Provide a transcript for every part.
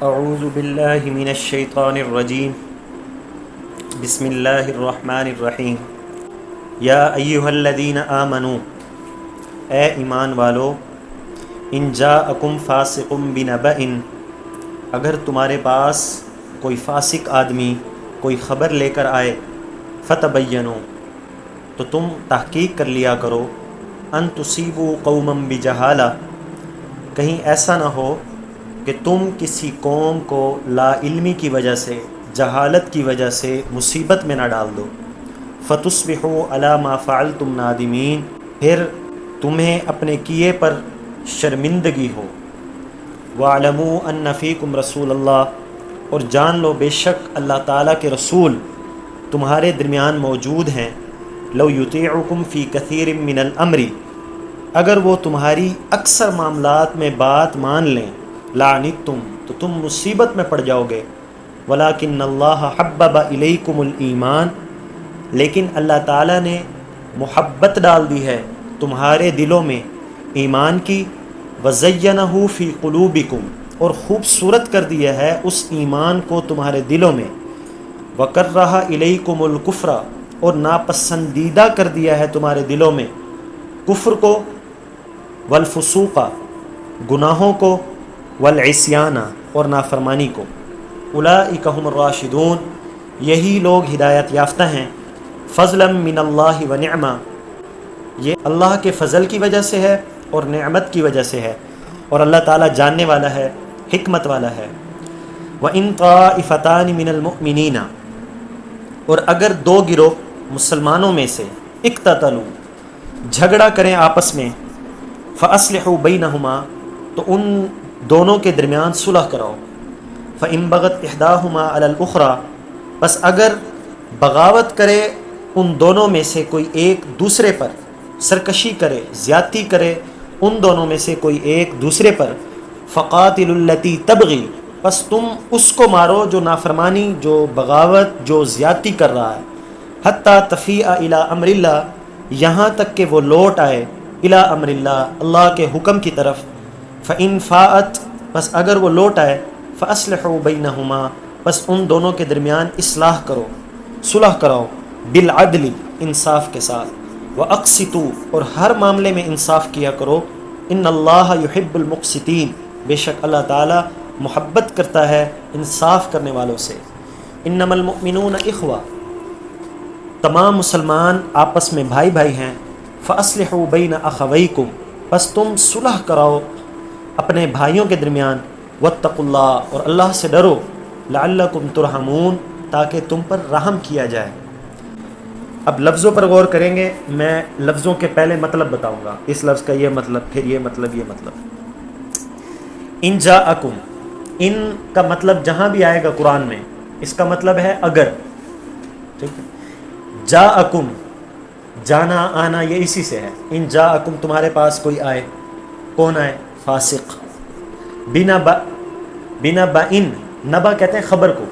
اعوذ باللہ من الشیطان الرجیم بسم اللہ الرحمن الرحیم یا ایہا الذین آمنوا، اے ایمان والو، ان جاءکم فاسق بنبأ، اگر تمہارے پاس کوئی فاسق آدمی کوئی خبر لے کر آئے، فتبینوا، تو تم تحقیق کر لیا کرو، ان تصیبوا قوما بجہالہ، کہیں ایسا نہ ہو کہ تم کسی قوم کو لا علمی کی وجہ سے، جہالت کی وجہ سے مصیبت میں نہ ڈال دو، فتصبحوا علی ما فعلتم نادمین، پھر تمہیں اپنے کیے پر شرمندگی ہو، وَاعْلَمُوا أَنَّ فِيكُمْ رَسُولَ اللَّهِ، اور جان لو بے شک اللہ تعالیٰ کے رسول تمہارے درمیان موجود ہیں، لو یطیعکم فی کثیر من الامر، اگر وہ تمہاری اکثر معاملات میں بات مان لیں، لعنتم، تو تم مصیبت میں پڑ جاؤ گے، ولیکن اللہ حبب الیکم الایمان، لیکن اللہ تعالیٰ نے محبت ڈال دی ہے تمہارے دلوں میں ایمان کی، وزینہ فی قلوبکم، اور خوبصورت کر دیا ہے اس ایمان کو تمہارے دلوں میں، وکرہ الیکم الکفر، اور ناپسندیدہ کر دیا ہے تمہارے دلوں میں کفر کو، والفسوق، گناہوں کو، والعصیان، اور نافرمانی کو، اولئک هم الراشدون، یہی لوگ ہدایت یافتہ ہیں، فضلا من اللہ ونعما، یہ اللہ کے فضل کی وجہ سے ہے اور نعمت کی وجہ سے ہے، اور اللہ تعالیٰ جاننے والا ہے، حکمت والا ہے۔ وَإِن طَائِفَتَانِ مِنَ الْمُؤْمِنِينَ، اور اگر دو گروہ مسلمانوں میں سے اقتتلوا، جھگڑا کریں آپس میں، فَأَصْلِحُوا بَيْنَهُمَا، تو ان دونوں کے درمیان صلح کراؤ، فَإِن بَغَتْ إِحْدَاهُمَا عَلَى الْأُخْرَى، بس اگر بغاوت کرے ان دونوں میں سے کوئی ایک دوسرے پر، سرکشی کرے، زیادتی کرے ان دونوں میں سے کوئی ایک دوسرے پر، فَقَاتِلُوا الَّتِي تَبْغِي، بس تم اس کو مارو جو نافرمانی، جو بغاوت، جو زیادتی کر رہا ہے، حتیٰ تفیء الی امر اللہ، یہاں تک کہ وہ لوٹ آئے، الی امر اللہ، اللہ کے حکم کی طرف، فَإِن فَاءَتْ، بس اگر وہ لوٹ آئے، فَأَصْلِحُوا بَيْنَهُمَا، بس ان دونوں کے درمیان اصلاح کرو، صلح کراؤ، بالعدل، انصاف کے ساتھ، وَأَقْسِطُوا، اور ہر معاملے میں انصاف کیا کرو، ان اللہ یحب المقسطین، بے شک اللہ تعالیٰ محبت کرتا ہے انصاف کرنے والوں سے۔ انما المؤمنون اخوہ، تمام مسلمان آپس میں بھائی بھائی ہیں، فاصلحوا بین اخویکم، بس تم صلح کراؤ اپنے بھائیوں کے درمیان، واتقوا اللہ، اور اللہ سے ڈرو، لعلکم ترحمون، تاکہ تم پر رحم کیا جائے۔ اب لفظوں پر غور کریں گے، میں لفظوں کے پہلے مطلب بتاؤں گا، اس لفظ کا یہ مطلب، پھر یہ مطلب، یہ مطلب۔ ان جاءکم، ان کا مطلب جہاں بھی آئے گا قرآن میں، اس کا مطلب ہے اگر، ٹھیک ہے۔ جاءکم، جانا آنا یہ اسی سے ہے، ان جاءکم، تمہارے پاس کوئی آئے، کون آئے؟ فاسق، بنبأ، نبا کہتے ہیں خبر کو،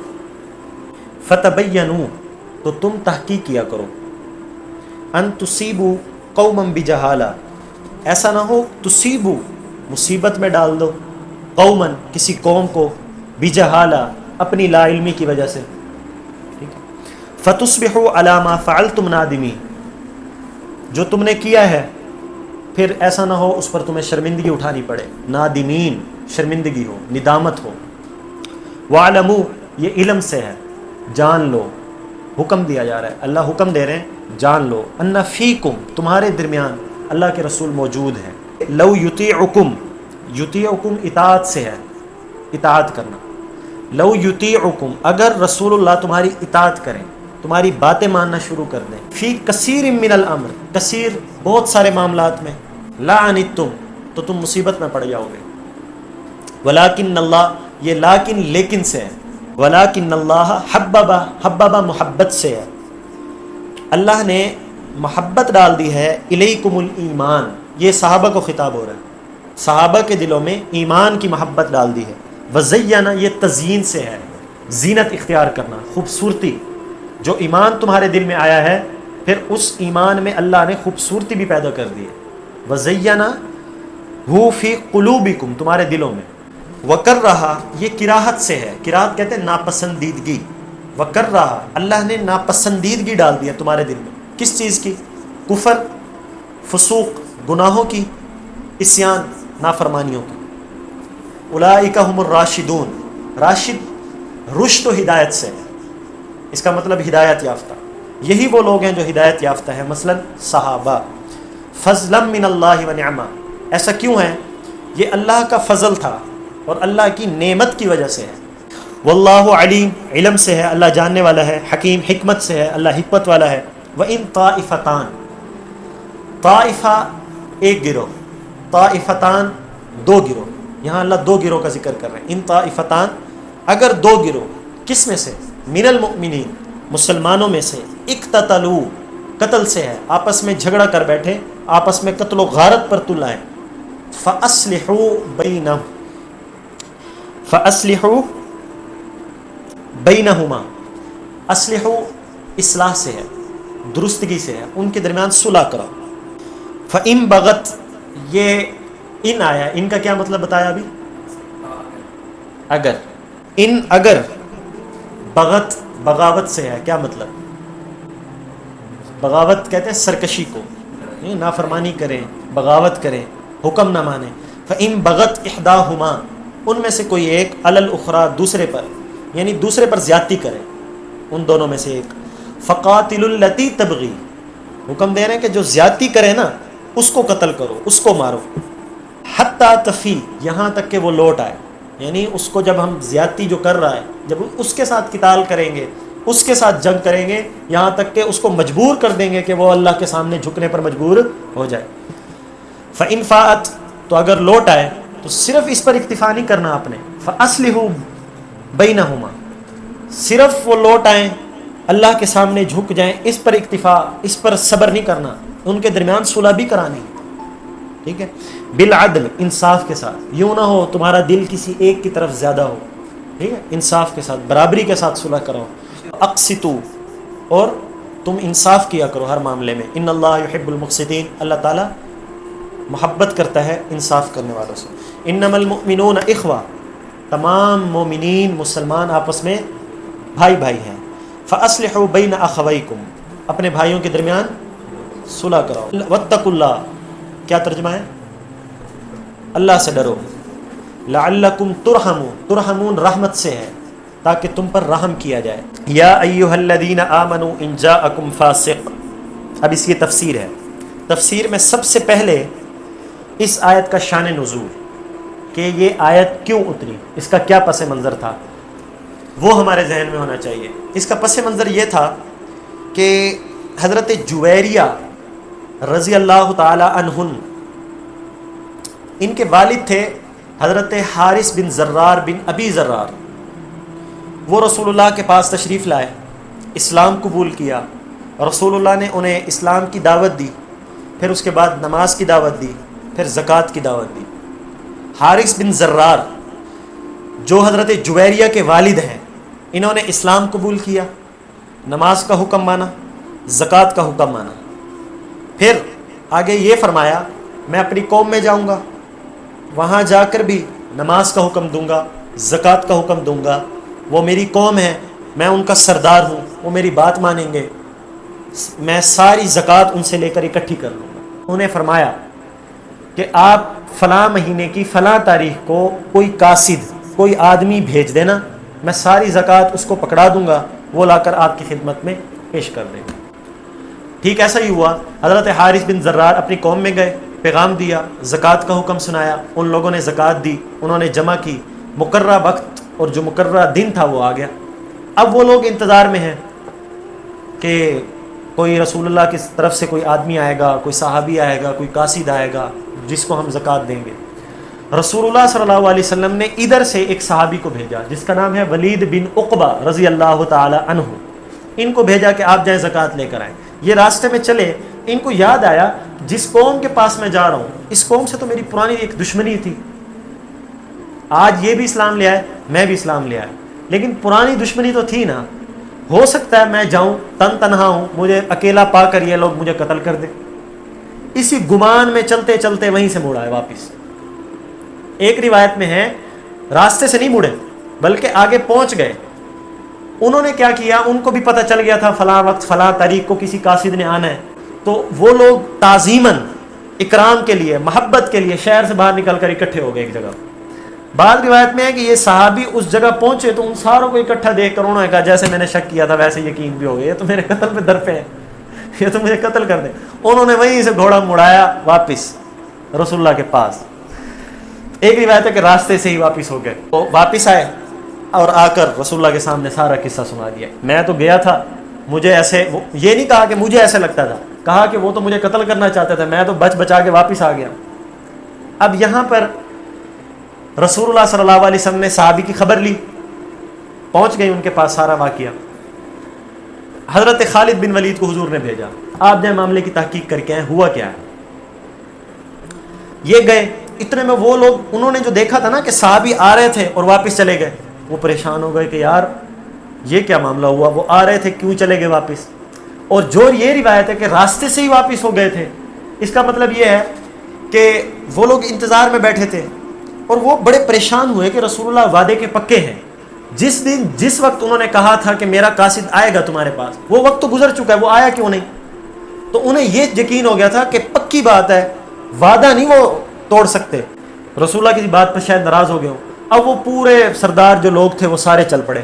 فتبینوا، تو تم تحقیق کیا کرو، ان تصیبوا قوما بجہالہ، ایسا نہ ہو تصیبوا، مصیبت میں ڈال دو، قوما، کسی قوم کو، بجہالہ، اپنی لا علمی کی وجہ سے، فتصبحوا علی ما فعلتم نادمین، جو تم نے کیا ہے پھر ایسا نہ ہو اس پر تمہیں شرمندگی اٹھانی پڑے، نادمین، شرمندگی ہو، ندامت ہو۔ وَاعْلَمُوا، یہ علم سے ہے، جان لو، حکم دیا جا رہا ہے، اللہ حکم دے رہے ہیں، جان لو، ان فیکم، تمہارے درمیان اللہ کے رسول موجود ہیں، لو یطیعکم، یطیعکم اطاعت سے ہے، اطاعت کرنا، لو یطیعکم، اگر رسول اللہ تمہاری اطاعت کریں، تمہاری باتیں ماننا شروع کر دیں، فی کثیر من الامر، کثیر، بہت سارے معاملات میں، لعنتم، تو تم مصیبت میں پڑ جاؤ گے، ولیکن اللہ، یہ لیکن، لیکن سے ہے، ولیکن اللہ حبب، محبت سے ہے، اللہ نے محبت ڈال دی ہے، الیکم الایمان، یہ صحابہ کو خطاب ہو رہا ہے، صحابہ کے دلوں میں ایمان کی محبت ڈال دی ہے، وزینہ، یہ تزیین سے ہے، زینت اختیار کرنا، خوبصورتی، جو ایمان تمہارے دل میں آیا ہے پھر اس ایمان میں اللہ نے خوبصورتی بھی پیدا کر دی ہے، وزینہ ہو فی قلوبکم، تمہارے دلوں میں، وکر رہا یہ کراہت سے ہے، کراہت کہتے ہیں ناپسندیدگی، وکر رہا اللہ نے ناپسندیدگی ڈال دیا تمہارے دل میں، کس چیز کی؟ کفر، فسوق، گناہوں کی، عصیان، نافرمانیوں کی۔ اولئک هم الراشدون، راشد رشد و ہدایت سے ہے، اس کا مطلب ہدایت یافتہ، یہی وہ لوگ ہیں جو ہدایت یافتہ ہیں، مثلا صحابہ۔ فضلا من اللہ و نعمہ، ایسا کیوں ہے؟ یہ اللہ کا فضل تھا اور اللہ کی نعمت کی وجہ سے ہے۔ واللہ علیم، علم سے ہے، اللہ جاننے والا ہے، حکیم حکمت سے ہے، اللہ حکمت والا ہے۔ وَإِن طائفتان، طائفہ ایک گروہ، طائفتان دو گروہ، یہاں اللہ دو گروہ کا ذکر کر رہے ہیں۔ ان طائفتان اگر دو گروہ، کس میں سے؟ من المؤمنین مسلمانوں میں سے، اقتتلوا قتل سے ہے، آپس میں جھگڑا کر بیٹھے، آپس میں قتل و غارت پر تل آئے، فَأَصْلِحُوا بَيْنَهُمْ، فَأَصْلِحُوا بَيْنَهُمَا، اصلحوا اصلاح سے ہے، درستگی سے ہے، ان کے درمیان صلح کرو۔ فَإِن بغت، یہ ان آیا، ان کا کیا مطلب بتایا ابھی؟ اگر، ان اگر، بغت بغاوت سے ہے، کیا مطلب؟ بغاوت کہتے ہیں سرکشی کو، نافرمانی کریں، بغاوت کریں، حکم نہ مانیں۔ فَإِن بغت إِحْدَاهُمَا، ان میں سے کوئی ایک، علی الأخرى دوسرے پر، یعنی دوسرے پر زیادتی کرے، ان دونوں میں سے ایک، فَقَاتِلُوا الَّتِي تَبْغِي، حکم دے رہے ہیں کہ جو زیادتی کرے نا اس کو قتل کرو، اس کو مارو، حتیٰ تفی، یہاں تک کہ وہ لوٹ آئے، یعنی اس کو جب ہم زیادتی جو کر رہا ہے، جب اس کے ساتھ قتال کریں گے، اس کے ساتھ جنگ کریں گے، یہاں تک کہ اس کو مجبور کر دیں گے کہ وہ اللہ کے سامنے جھکنے پر مجبور ہو جائے۔ فَإِن فَاءَتْ، تو اگر لوٹ آئے تو صرف اس پر اکتفا نہیں کرنا آپ نے، فَأَصْلِحُوا بَيْنَهُمَا، صرف وہ لوٹ آئیں، اللہ کے سامنے جھک جائیں، اس پر اکتفا، اس پر صبر نہیں کرنا، ان کے درمیان صلح بھی کرانی، ٹھیک ہے، بالعدل، انصاف کے ساتھ، یوں نہ ہو تمہارا دل کسی ایک کی طرف زیادہ ہو، ٹھیک ہے، انصاف کے ساتھ، برابری کے ساتھ صلح کرو۔ اقسطوا، اور تم انصاف کیا کرو ہر معاملے میں، ان اللہ یحب المقسطین، اللہ تعالیٰ محبت کرتا ہے انصاف کرنے والوں سے۔ انما المؤمنون اخوہ، تمام مومنین مسلمان آپس میں بھائی بھائی ہیں۔ فاصلحوا بین اخویکم، اپنے بھائیوں کے درمیان صلح کرو۔ واتقوا اللہ، کیا ترجمہ ہے؟ اللہ سے ڈرو۔ لعلکم ترحمون، ترحمون رحمت سے ہے تاکہ تم پر رحم کیا جائے۔ یا ایھا الذین آمنوا ان جاءکم فاسق، اب اس کی تفسیر ہے، تفسیر میں سب سے پہلے اس آیت کا شان نزول، کہ یہ آیت کیوں اتری، اس کا کیا پس منظر تھا، وہ ہمارے ذہن میں ہونا چاہیے۔ اس کا پس منظر یہ تھا کہ حضرت جویریہ رضی اللہ تعالی عنہن، ان کے والد تھے حضرت حارث بن زرار بن ابی زرار، وہ رسول اللہ کے پاس تشریف لائے، اسلام قبول کیا، رسول اللہ نے انہیں اسلام کی دعوت دی، پھر اس کے بعد نماز کی دعوت دی، پھر زکوٰۃ کی دعوت دی۔ حارث بن زرار جو حضرت جویریہ کے والد ہیں، انہوں نے اسلام قبول کیا، نماز کا حکم مانا، زکوٰۃ کا حکم مانا، پھر آگے یہ فرمایا میں اپنی قوم میں جاؤں گا، وہاں جا کر بھی نماز کا حکم دوں گا، زکوٰۃ کا حکم دوں گا، وہ میری قوم ہے، میں ان کا سردار ہوں، وہ میری بات مانیں گے، میں ساری زکوٰۃ ان سے لے کر اکٹھی کر لوں گا۔ انہیں فرمایا کہ آپ فلاں مہینے کی فلاں تاریخ کو کوئی قاصد، کوئی آدمی بھیج دینا، میں ساری زکوٰۃ اس کو پکڑا دوں گا، وہ لا کر آپ کی خدمت میں پیش کر دے گا۔ ٹھیک ایسا ہی ہوا، حضرت حارث بن زرار اپنی قوم میں گئے، پیغام دیا، زکوٰۃ کا حکم سنایا، ان لوگوں نے زکوٰۃ دی، انہوں نے جمع کی، مقررہ وقت اور جو مقررہ دن تھا وہ آ گیا۔ اب وہ لوگ انتظار میں ہیں کہ کوئی رسول اللہ کی طرف سے کوئی آدمی آئے گا، کوئی صحابی آئے گا، کوئی قاصد آئے گا جس کو ہم زکوٰۃ دیں گے۔ رسول اللہ صلی اللہ علیہ وسلم نے ادھر سے ایک صحابی کو بھیجا جس کا نام ہے ولید بن عقبہ رضی اللہ تعالی عنہ، ان کو بھیجا کہ آپ جائیں زکوٰۃ لے کر آئیں۔ یہ راستے میں چلے، ان کو یاد آیا جس قوم کے پاس میں جا رہا ہوں، اس قوم سے تو میری پرانی ایک دشمنی تھی، آج یہ بھی اسلام لے آئے، میں بھی اسلام لے آیا، لیکن پرانی دشمنی تو تھی نا، ہو سکتا ہے میں جاؤں، تنہا ہوں، مجھے اکیلا پا کر یہ لوگ مجھے قتل کر دیں۔ اسی گمان میں چلتے چلتے وہیں سے موڑ آئے واپس۔ ایک روایت میں ہے راستے سے نہیں مڑے بلکہ آگے پہنچ گئے. انہوں نے کیا کیا, ان کو بھی پتہ چل گیا تھا فلاں وقت فلاں تاریخ کو کسی قاصد نے آنا ہے, تو وہ لوگ تعظیماً, اکرام کے لیے, محبت کے لیے شہر سے باہر نکل کر اکٹھے ہو گئے ایک جگہ. بعض روایت میں ہے کہ یہ صحابی اس جگہ پہنچے تو ان ساروں کو اکٹھا دیکھ کر انہوں نے کہا جیسے میں نے شک کیا تھا ویسے یقین بھی ہو گیا, یہ تو میرے قتل پہ در پہ ہے, یہ تو مجھے قتل کر دے. انہوں نے وہیں سے گھوڑا مڑایا واپس رسول اللہ کے پاس. ایک روایت ہے کہ راستے سے ہی واپس ہو گئے. تو واپس آئے اور آ کر رسول اللہ کے سامنے سارا قصہ سنا دیا. میں تو گیا تھا, مجھے ایسے, یہ نہیں کہا کہ مجھے ایسے لگتا تھا, کہا کہ وہ تو مجھے قتل کرنا چاہتے تھے, میں تو بچ بچا کے واپس آ گیا. اب یہاں پر رسول اللہ صلی اللہ علیہ وسلم نے صحابی کی خبر لی, پہنچ گئی ان کے پاس سارا واقعہ. حضرت خالد بن ولید کو حضور نے بھیجا, آپ جائیں معاملے کی تحقیق کر کے آئیں ہوا کیا ہے. یہ گئے, اتنے میں وہ لوگ, انہوں نے جو دیکھا تھا نا کہ صحابی آ رہے تھے اور واپس چلے گئے, وہ پریشان ہو گئے کہ یار یہ کیا معاملہ ہوا, وہ آ رہے تھے کیوں چلے گئے واپس. اور جو یہ روایت ہے کہ راستے سے ہی واپس ہو گئے تھے, اس کا مطلب یہ ہے کہ وہ لوگ انتظار میں بیٹھے تھے اور وہ بڑے پریشان ہوئے کہ رسول اللہ وعدے کے پکے ہیں. جس دن جس وقت انہوں نے کہا تھا کہ میرا قاصد آئے گا تمہارے پاس, وہ وقت تو گزر چکا ہے, وہ آیا کیوں نہیں. تو انہیں یہ یقین ہو گیا تھا کہ پکی بات ہے, وعدہ نہیں وہ توڑ سکتے. رسول اللہ کی بات پر شاید ناراض ہو گئے ہوں. اب وہ پورے سردار جو لوگ تھے وہ سارے چل پڑے.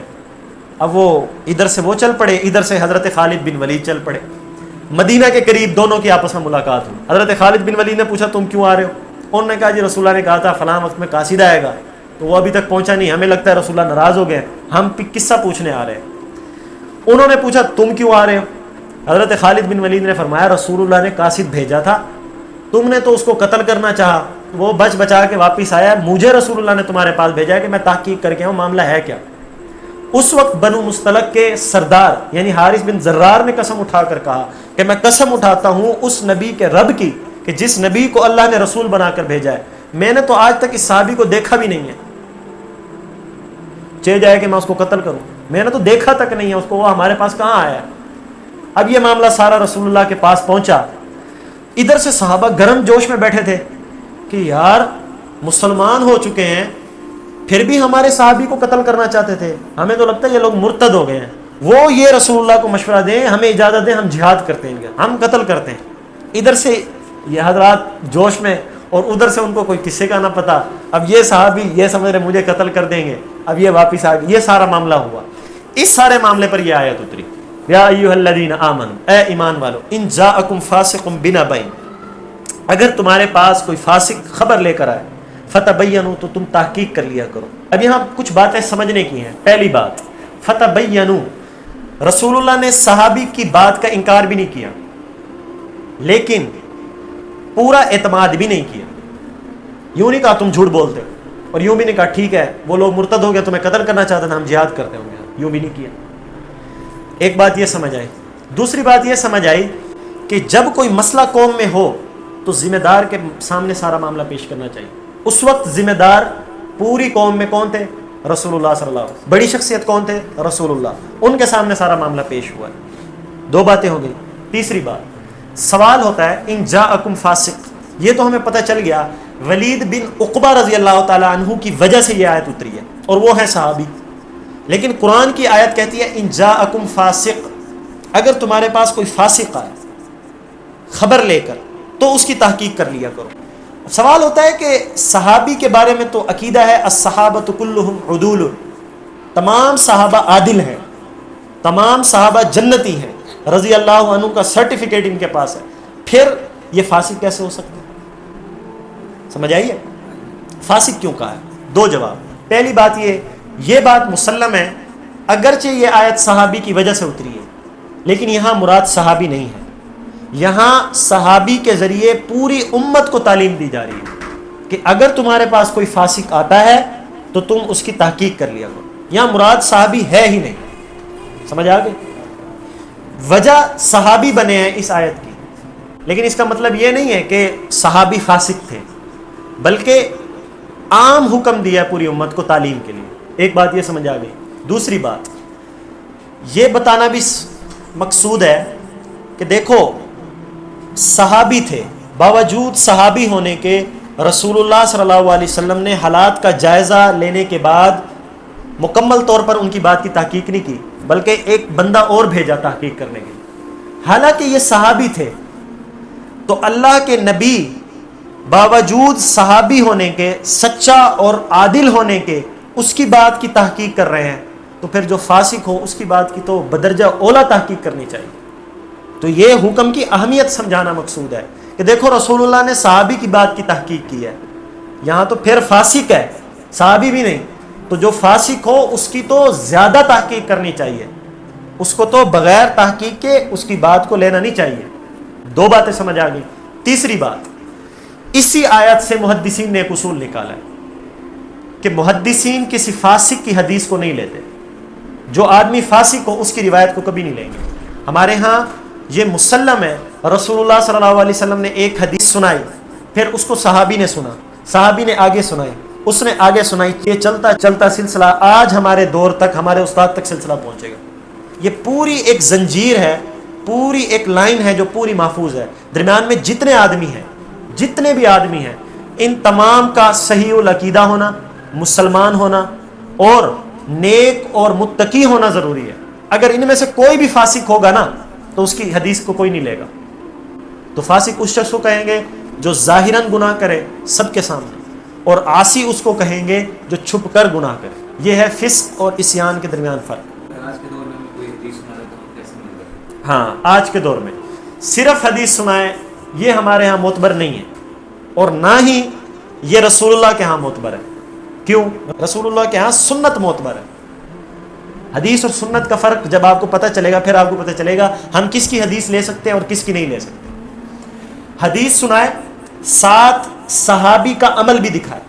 اب وہ ادھر سے وہ چل پڑے, ادھر سے حضرت خالد بن ولید چل پڑے. مدینہ کے قریب دونوں کی آپس میں ملاقات ہوئی. حضرت خالد بن ولید نے پوچھا تم کیوں آ رہے ہو. انہوں نے کہا جی رسول اللہ نے کہا تھا فلاں وقت میں قاصد آئے گا, تو وہ ابھی تک پہنچا نہیں, ہمیں لگتا ہے رسول اللہ ناراض ہو گئے, ہم قصہ پوچھنے آ رہے ہیں. انہوں نے پوچھا تم کیوں آ رہے ہو. حضرت خالد بن ولید نے فرمایا رسول اللہ نے قاصد بھیجا تھا, تم نے تو اس کو قتل کرنا چاہا, وہ بچ بچا کے واپس آیا, مجھے رسول اللہ نے تمہارے پاس بھیجا ہے کہ میں تحقیق کر کے آؤں معاملہ ہے کیا. اس وقت بنو مستلق کے سردار یعنی حارث بن زرار نے قسم اٹھا کر کہا کہ میں قسم اٹھاتا ہوں اس نبی کے رب کی کہ جس نبی کو اللہ نے رسول بنا کر بھیجا ہے, میں نے تو آج تک اس صحابی کو دیکھا بھی نہیں ہے, چہ جائے کہ میں اس کو قتل کروں, میں نے تو دیکھا تک نہیں ہے اس کو, وہ ہمارے پاس کہاں آیا ہے. اب یہ معاملہ سارا رسول اللہ کے پاس پہنچا. ادھر سے صحابہ گرم جوش میں بیٹھے تھے کہ یار مسلمان ہو چکے ہیں پھر بھی ہمارے صحابی کو قتل کرنا چاہتے تھے, ہمیں تو لگتا ہے یہ لوگ مرتد ہو گئے ہیں, وہ یہ رسول اللہ کو مشورہ دیں, ہمیں اجازت دیں, ہم جہاد کرتے ہیں, ہم قتل کرتے ہیں. ادھر سے یہ حضرات جوش میں اور ادھر سے ان کو کوئی قصے کا نہ پتا. اب یہ صحابی یہ سمجھ رہے مجھے قتل کر دیں گے, اب یہ واپس آ گئے. یہ سارا معاملہ ہوا. اس سارے معاملے پر یہ آیت اتری, یا ایھا الذین آمنوا, اے ایمان والو, ان جاءکم فاسق بنبأ, اگر تمہارے پاس کوئی فاسق خبر لے کر آئے, فتبینوا, تو تم تحقیق کر لیا کرو. اب یہاں کچھ باتیں سمجھنے کی ہیں. پہلی بات, فتبینوا, رسول اللہ نے صحابی کی بات کا انکار بھی نہیں کیا لیکن پورا اعتماد بھی نہیں کیا. یوں نہیں کہا تم جھوٹ بولتے ہو, اور یوں بھی نہیں کہا ٹھیک ہے وہ لوگ مرتد ہو گئے تمہیں قتل کرنا چاہتے ہیں ہم جہاد کرتے ہوں گے, یوں بھی نہیں کیا. ایک بات یہ سمجھ آئی. دوسری بات یہ سمجھ آئی کہ جب کوئی مسئلہ قوم میں ہو تو ذمہ دار کے سامنے سارا معاملہ پیش کرنا چاہیے. اس وقت ذمہ دار پوری قوم میں کون تھے؟ رسول اللہ صلی اللہ علیہ وسلم. بڑی شخصیت کون تھے؟ رسول اللہ. ان کے سامنے سارا معاملہ پیش ہوا ہے. دو باتیں ہو گئی. تیسری بات, سوال ہوتا ہے ان جاءکم فاسق, یہ تو ہمیں پتہ چل گیا ولید بن عقبہ رضی اللہ تعالی عنہ کی وجہ سے یہ آیت اتری ہے اور وہ ہے صحابی. لیکن قرآن کی آیت کہتی ہے ان جاءکم فاسق, اگر تمہارے پاس کوئی فاسق آئے خبر لے کر تو اس کی تحقیق کر لیا کرو. سوال ہوتا ہے کہ صحابی کے بارے میں تو عقیدہ ہے الصحابۃ کلہم عدول, تمام صحابہ عادل ہیں, تمام صحابہ جنتی ہیں, رضی اللہ عنہ کا سرٹیفکیٹ ان کے پاس ہے, پھر یہ فاسق کیسے ہو سکتے ہیں؟ سمجھ آئیے فاسق کیوں کہا ہے؟ دو جواب. پہلی بات یہ بات مسلم ہے اگرچہ یہ آیت صحابی کی وجہ سے اتری ہے لیکن یہاں مراد صحابی نہیں ہے, یہاں صحابی کے ذریعے پوری امت کو تعلیم دی جا رہی ہے کہ اگر تمہارے پاس کوئی فاسق آتا ہے تو تم اس کی تحقیق کر لیا کرو. یہاں مراد صحابی ہے ہی نہیں. سمجھ آ گئی؟ وجہ صحابی بنے ہیں اس آیت کی, لیکن اس کا مطلب یہ نہیں ہے کہ صحابی فاسق تھے, بلکہ عام حکم دیا پوری امت کو تعلیم کے لیے. ایک بات یہ سمجھ آ گئی. دوسری بات یہ بتانا بھی مقصود ہے کہ دیکھو صحابی تھے, باوجود صحابی ہونے کے رسول اللہ صلی اللہ علیہ وسلم نے حالات کا جائزہ لینے کے بعد مکمل طور پر ان کی بات کی تحقیق نہیں کی، بلکہ ایک بندہ اور بھیجا تحقیق کرنے کے لیے، حالانکہ یہ صحابی تھے۔ تو اللہ کے نبی باوجود صحابی ہونے کے، سچا اور عادل ہونے کے، اس کی بات کی تحقیق کر رہے ہیں، تو پھر جو فاسق ہو اس کی بات کی تو بدرجہ اولا تحقیق کرنی چاہیے۔ تو یہ حکم کی اہمیت سمجھانا مقصود ہے کہ دیکھو رسول اللہ نے صحابی کی بات کی تحقیق کی ہے، یہاں تو پھر فاسق ہے، صحابی بھی نہیں، تو جو فاسق ہو اس کی تو زیادہ تحقیق کرنی چاہیے، اس کو تو بغیر تحقیق کے اس کی بات کو لینا نہیں چاہیے۔ دو باتیں سمجھ آ گئی۔ تیسری بات، اسی آیت سے محدثین نے ایک اصول نکالا ہے کہ محدثین کسی فاسق کی حدیث کو نہیں لیتے، جو آدمی فاسق ہو اس کی روایت کو کبھی نہیں لیں گے۔ ہمارے ہاں یہ مسلم ہے، رسول اللہ صلی اللہ علیہ وسلم نے ایک حدیث سنائی، پھر اس کو صحابی نے سنا، صحابی نے آگے سنائی، اس نے آگے سنائی، یہ چلتا چلتا سلسلہ آج ہمارے دور تک، ہمارے استاد تک سلسلہ پہنچے گا۔ یہ پوری ایک زنجیر ہے، پوری ایک لائن ہے جو پوری محفوظ ہے۔ درمیان میں جتنے آدمی ہیں، جتنے بھی آدمی ہیں، ان تمام کا صحیح العقیدہ ہونا، مسلمان ہونا اور نیک اور متقی ہونا ضروری ہے۔ اگر ان میں سے کوئی بھی فاسق ہوگا نا تو اس کی حدیث کو کوئی نہیں لے گا۔ تو فاسق اس شخص کو کہیں گے جو ظاہراً گناہ کرے سب کے سامنے، اور عاصی اس کو کہیں گے جو چھپ کر گناہ کرے۔ یہ ہے فسق اور عصیان کے درمیان فرق۔ آج کے دور میں کوئی حدیث سنا رہا تو کیسے ملے گا؟ ہاں، آج کے دور میں صرف حدیث سنائے یہ ہمارے ہاں معتبر نہیں ہے، اور نہ ہی یہ رسول اللہ کے ہاں معتبر ہے۔ کیوں؟ رسول اللہ کے ہاں سنت معتبر ہے۔ حدیث اور سنت کا فرق جب آپ کو پتہ چلے گا، پھر آپ کو پتہ چلے گا ہم کس کی حدیث لے سکتے ہیں اور کس کی نہیں لے سکتے۔ حدیث سنائے، ساتھ صحابی کا عمل بھی دکھائے۔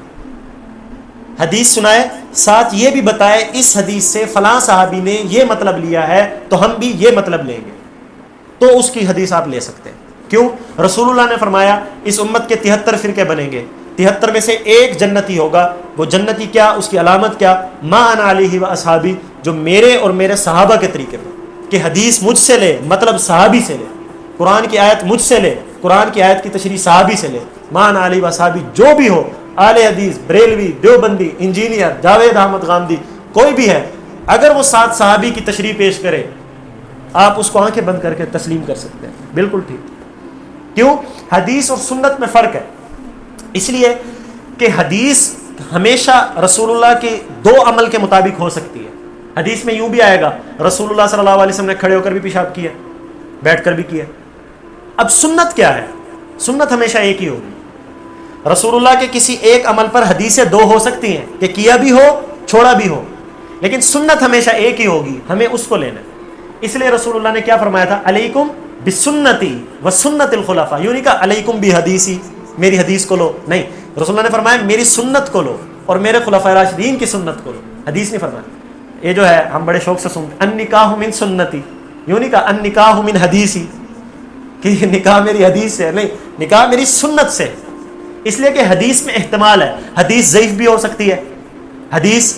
حدیث سنائے، ساتھ یہ بھی بتائے اس حدیث سے فلاں صحابی نے یہ مطلب لیا ہے تو ہم بھی یہ مطلب لیں گے، تو اس کی حدیث آپ لے سکتے ہیں۔ کیوں؟ رسول اللہ نے فرمایا اس امت کے 73 فرقے بنیں گے، 73 میں سے ایک جنتی ہوگا۔ وہ جنتی کیا؟ اس کی علامت کیا؟ ما انا علیہ و اصحابی، جو میرے اور میرے صحابہ کے طریقے پر، کہ حدیث مجھ سے لے مطلب صحابی سے لے، قرآن کی آیت مجھ سے لے، قرآن کی آیت کی تشریح صحابی سے لے، ما انا علیہ و اصحابی، جو بھی ہو، اہل حدیث، بریلوی، دیوبندی، انجینئر، جاوید احمد غامدی، کوئی بھی ہے، اگر وہ ساتھ صحابی کی تشریح پیش کرے آپ اس کو آنکھیں بند کر کے تسلیم کر سکتے ہیں، بالکل ٹھیک۔ کیوں؟ حدیث اور سنت میں فرق ہے، اس لیے کہ حدیث ہمیشہ رسول اللہ کے دو عمل کے مطابق ہو سکتی ہے۔ حدیث میں یوں بھی آئے گا رسول اللہ صلی اللہ علیہ وسلم نے کھڑے ہو کر بھی پیشاب کیا، بیٹھ کر بھی کیا۔ اب سنت کیا ہے؟ سنت ہمیشہ ایک ہی ہوگی۔ رسول اللہ کے کسی ایک عمل پر حدیثیں دو ہو سکتی ہیں کہ کیا بھی ہو چھوڑا بھی ہو، لیکن سنت ہمیشہ ایک ہی ہوگی، ہمیں اس کو لینا ہے۔ اس لیے رسول اللہ نے کیا فرمایا تھا؟ علیکم بسنتی و سنت الخلفاء، یوں نہیں کہا علیکم بحدیثی، میری حدیث کو لو، نہیں، رسول اللہ نے فرمایا میری سنت کو لو اور میرے خلفائے راشدین کی سنت کو لو، حدیث نہیں فرمایا۔ یہ جو ہے ہم بڑے شوق سے سنتے النکاح من سنتی، یوں نہیں کہا النکاح من حدیثی کہ نکاح میری حدیث سے، نہیں، نکاح میری سنت سے، اس لیے کہ حدیث میں احتمال ہے، حدیث ضعیف بھی ہو سکتی ہے، حدیث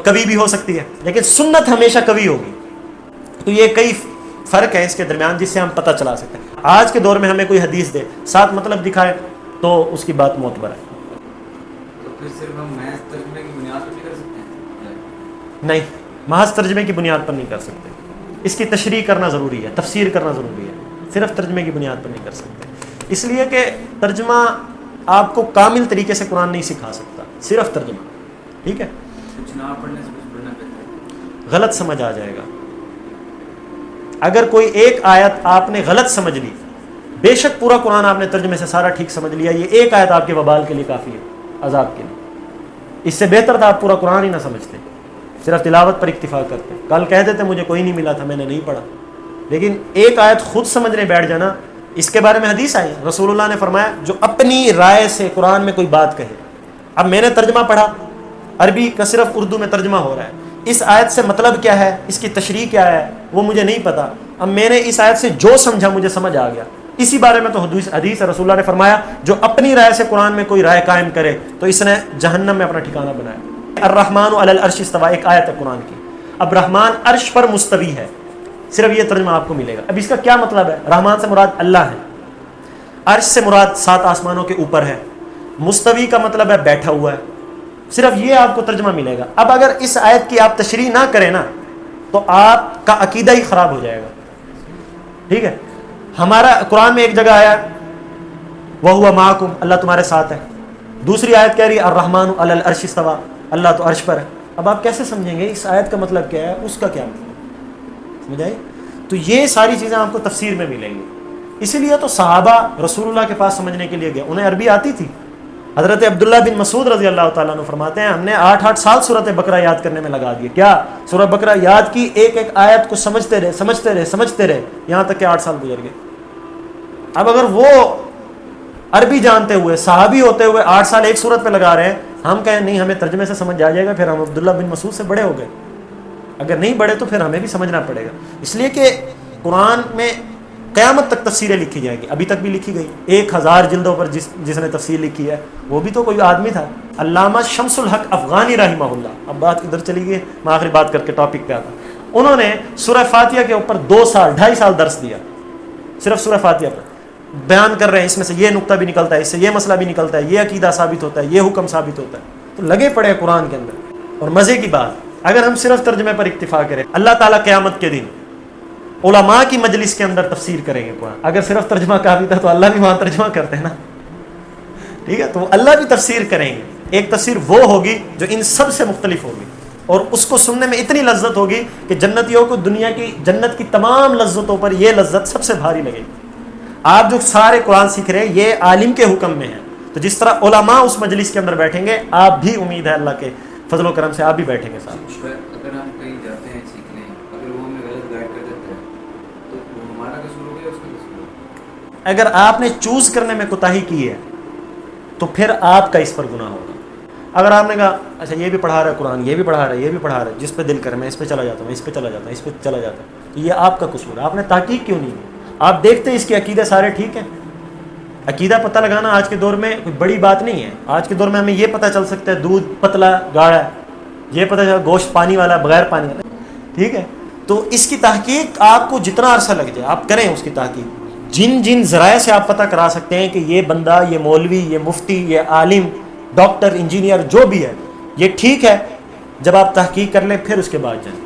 کبھی بھی ہو سکتی ہے، لیکن سنت ہمیشہ کبھی ہوگی۔ تو یہ کئی فرق ہے اس کے درمیان جس سے ہم پتہ چلا سکتے ہیں۔ آج کے دور میں ہمیں کوئی حدیث دے ساتھ مطلب دکھائے تو اس کی بات معتبر ہے۔ تو پھر صرف ہم محض ترجمے کی بنیاد پر بھی کر سکتے ہیں؟ نہیں، محض ترجمے کی بنیاد پر نہیں کر سکتے، اس کی تشریح کرنا ضروری ہے، تفسیر کرنا ضروری ہے، صرف ترجمے کی بنیاد پر نہیں کر سکتے، اس لیے کہ ترجمہ آپ کو کامل طریقے سے قرآن نہیں سکھا سکتا، صرف ترجمہ، ٹھیک ہے؟ کچھ نہ پڑھنے سے کچھ پڑھنا بہتر ہے۔ غلط سمجھ آ جائے گا۔ اگر کوئی ایک آیت آپ نے غلط سمجھ لی، بے شک پورا قرآن آپ نے ترجمے سے سارا ٹھیک سمجھ لیا، یہ ایک آیت آپ کے وبال کے لیے کافی ہے، عذاب کے لیے۔ اس سے بہتر تھا آپ پورا قرآن ہی نہ سمجھتے، صرف تلاوت پر اکتفا کرتے۔ کل کہہ دیتے مجھے کوئی نہیں ملا تھا، میں نے نہیں پڑھا، لیکن ایک آیت خود سمجھنے بیٹھ جانا، اس کے بارے میں حدیث آئی، رسول اللہ نے فرمایا جو اپنی رائے سے قرآن میں کوئی بات کہے۔ اب میں نے ترجمہ پڑھا، عربی کا صرف اردو میں ترجمہ ہو رہا ہے، اس آیت سے مطلب کیا ہے، اس کی تشریح کیا ہے، وہ مجھے نہیں پتا۔ اب میں نے اس آیت سے جو سمجھا مجھے سمجھ آ گیا، اسی بارے میں تو حدیث رسول اللہ نے فرمایا جو اپنی رائے سے قرآن میں کوئی رائے قائم کرے تو اس نے جہنم میں اپنا ٹھکانہ بنایا۔ الرحمن علی العرش استویٰ، ایک آیت ہے قرآن کی، اب رحمان عرش پر مستوی ہے، صرف یہ ترجمہ آپ کو ملے گا۔ اب اس کا کیا مطلب ہے؟ رحمان سے مراد اللہ ہے، عرش سے مراد 7 آسمانوں کے اوپر ہے، مستوی کا مطلب ہے بیٹھا ہوا ہے، صرف یہ آپ کو ترجمہ ملے گا۔ اب اگر اس آیت کی آپ تشریح نہ کریں نا تو آپ کا عقیدہ ہی خراب ہو جائے گا، ٹھیک ہے۔ ہمارا قرآن میں ایک جگہ آیا وَهُوَ مَعَكُمْ، اللہ تمہارے ساتھ ہے، دوسری آیت کہہ رہی ہے الرحمن علی العرش استویٰ، اللہ تو عرش پر ہے۔ اب آپ کیسے سمجھیں گے اس آیت کا مطلب کیا ہے، اس کا کیا مطلب، سمجھ آئی؟ تو یہ ساری چیزیں آپ کو تفسیر میں ملیں گی۔ اسی لیے تو صحابہ رسول اللہ کے پاس سمجھنے کے لیے گئے، انہیں عربی آتی تھی۔ حضرت عبداللہ بن مسعود رضی اللہ تعالیٰ عنہ فرماتے ہیں ہم نے 8 سال سورۃ بقرہ یاد کرنے میں لگا دیے، کیا سورۃ بقرہ یاد کی، ایک ایک آیت کو سمجھتے رہے یہاں تک کہ 8 سال گزر گئے۔ اب اگر وہ عربی جانتے ہوئے صحابی ہوتے ہوئے 8 سال ایک سورت پہ لگا رہے ہیں، ہم کہیں نہیں ہمیں ترجمے سے سمجھ آ جائے گا، پھر ہم عبداللہ بن مسعود سے بڑے ہو گئے۔ اگر نہیں بڑھے تو پھر ہمیں بھی سمجھنا پڑے گا، اس لیے کہ قرآن میں قیامت تک تفسیریں لکھی جائیں گی، ابھی تک بھی لکھی گئی 1000 جلدوں پر جس نے تفسیر لکھی ہے وہ بھی تو کوئی آدمی تھا، علامہ شمس الحق افغانی رحمہ اللہ۔ اب بات ادھر چلی گئی، میں آخری بات کر کے ٹاپک پہ آتا۔ انہوں نے سورہ فاتحہ کے اوپر 2.5 سال درس دیا، صرف سورہ فاتحہ پر بیان کر رہے ہیں، اس میں سے یہ نقطہ بھی نکلتا ہے، اس سے یہ مسئلہ بھی نکلتا ہے، یہ عقیدہ ثابت ہوتا ہے، یہ حکم ثابت ہوتا ہے، تو لگے پڑے قرآن کے اندر۔ اور مزے کی بات، اگر ہم صرف ترجمے پر اکتفا کریں، اللہ تعالیٰ قیامت کے دن علماء کی مجلس کے اندر تفسیر کریں گے قرآن۔ اگر صرف ترجمہ کافی تھا تو اللہ بھی وہاں ترجمہ کرتے ہیں نا، ٹھیک ہے، تو اللہ بھی تفسیر کریں گے۔ ایک تفسیر وہ ہوگی جو ان سب سے مختلف ہوگی، اور اس کو سننے میں اتنی لذت ہوگی کہ جنتیوں کو دنیا کی جنت کی تمام لذتوں پر یہ لذت سب سے بھاری لگے گی۔ آپ جو سارے قرآن سیکھ رہے ہیں یہ عالم کے حکم میں ہے، تو جس طرح علماء اس مجلس کے اندر بیٹھیں گے، آپ بھی امید ہے اللہ کے فضل و کرم سے آپ بھی بیٹھیں گے ساتھ۔ اگر ہم کہیں جاتے ہیں سیکھنے، اگر وہ ہمیں غلط گائیڈ کر دیتے ہیں تو وہ ہمارا قصور ہو گیا، اس کا قصور ہو؟ اگر آپ نے چوز کرنے میں کوتاہی کی ہے تو پھر آپ کا اس پر گناہ ہوگا۔ اگر آپ نے کہا اچھا یہ بھی پڑھا رہا ہے قرآن، یہ بھی پڑھا رہا ہے، یہ بھی پڑھا رہا ہے، جس پہ دل کرے میں اس پہ چلا جاتا ہوں، اس پہ چلا جاتا ہوں، اس پہ چلا جاتا ہوں، تو یہ آپ کا قصور ہے۔ آپ نے تحقیق کیوں نہیں کی؟ آپ دیکھتے اس کے عقیدے سارے ٹھیک ہیں۔ عقیدہ پتہ لگانا آج کے دور میں کوئی بڑی بات نہیں ہے۔ آج کے دور میں ہمیں یہ پتہ چل سکتا ہے دودھ پتلا گاڑھا ہے، یہ پتہ چلا گوشت پانی والا بغیر پانی والا، ٹھیک ہے۔ تو اس کی تحقیق آپ کو جتنا عرصہ لگ جائے آپ کریں اس کی تحقیق۔ جن ذرائع سے آپ پتہ کرا سکتے ہیں کہ یہ بندہ، یہ مولوی، یہ مفتی، یہ عالم، ڈاکٹر، انجینئر، جو بھی ہے یہ ٹھیک ہے، جب آپ تحقیق کر لیں پھر اس کے بعد جائیں۔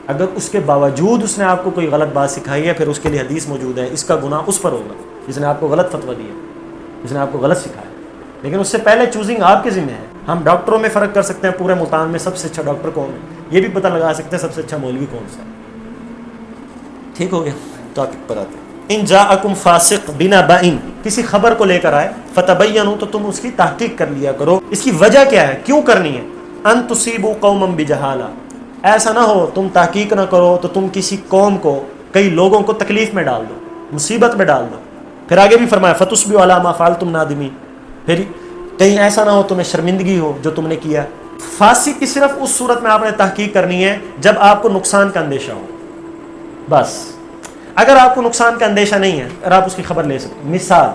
اگر اس کے باوجود اس نے آپ کو کوئی غلط بات سکھائی ہے، پھر اس کے لیے حدیث موجود ہے، اس کا گناہ اس پر ہوگا جس نے آپ کو غلط فتویٰ دیا، جس نے آپ کو غلط سکھایا۔ لیکن اس سے پہلے چوزنگ آپ کے ذمہ ہے۔ ہم ڈاکٹروں میں فرق کر سکتے ہیں، پورے ملتان میں سب سے اچھا ڈاکٹر کون ہے، یہ بھی پتہ لگا سکتے ہیں سب سے اچھا مولوی کون سا ہے۔ ٹھیک ہو گیا، ٹاپک پر آتے ہیں۔ ان جاءکم فاسق بنبأ، کسی خبر کو لے کر آئے، فتبینوا، تو تم اس کی تحقیق کر لیا کرو۔ اس کی وجہ کیا ہے، کیوں کرنی ہے؟ ان تصیبوا قوما بجہالہ، ایسا نہ ہو تم تحقیق نہ کرو تو تم کسی قوم کو، کئی لوگوں کو تکلیف میں ڈال دو، مصیبت میں ڈال دو۔ پھر آگے بھی فرمایا فتصبحوا علی ما فعلتم نادمین، پھر کہیں ایسا نہ ہو تمہیں شرمندگی ہو جو تم نے کیا۔ فاسق کی صرف اس صورت میں آپ نے تحقیق کرنی ہے جب آپ کو نقصان کا اندیشہ ہو، بس۔ اگر آپ کو نقصان کا اندیشہ نہیں ہے اور آپ اس کی خبر لے سکتے، مثال